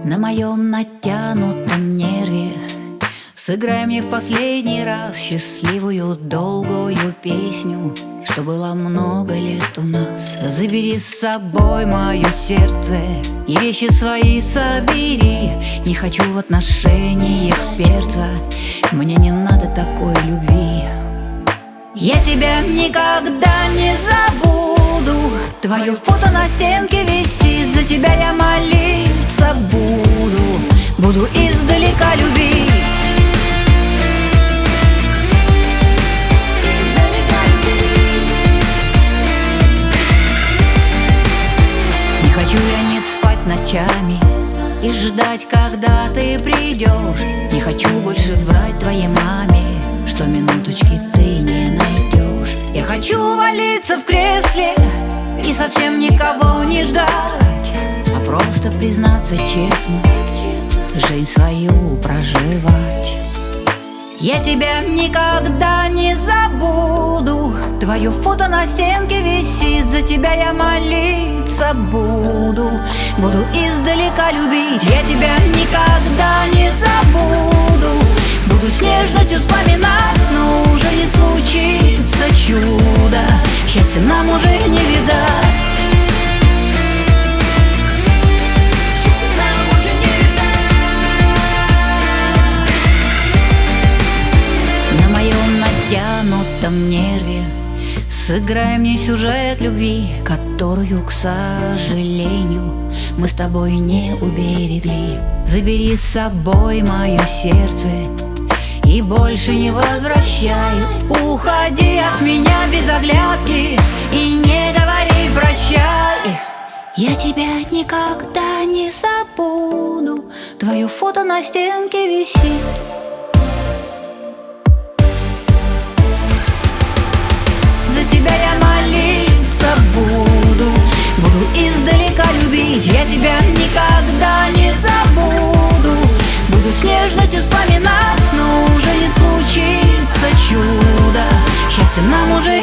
На моем натянутом нерве сыграй мне в последний раз счастливую долгую песню, что было много лет у нас. Забери с собой мое сердце и вещи свои собери. Не хочу в отношениях перца, мне не надо такой любви. Я тебя никогда не забуду, твое фото на стенке висит, за тебя я молиться буду издалека любить. Не хочу я не спать ночами и ждать, когда ты придешь. Не хочу больше врать твоей маме, что минуточки ты не найдешь. Я хочу валиться в кресле и совсем никого не ждать, а просто признаться честно, жизнь свою проживать. Я тебя никогда не забуду, твое фото на стенке висит, за тебя я молиться буду издалека любить. Я тебя никогда не забуду, буду с нежностью вспоминать, но уже не случится чудо, счастья нам уже не видать. На моем натянутом нерве сыграй мне сюжет любви, которую, к сожалению, мы с тобой не уберегли. Забери с собой мое сердце и больше не возвращай. Уходи от меня без оглядки и не говори прощай. Я тебя никогда не забуду, твое фото на стенке висит. За тебя я молиться буду издалека любить. Я тебя никогда не забуду, буду с нежностью вспоминать, но уже не случится чудо, счастья нам уже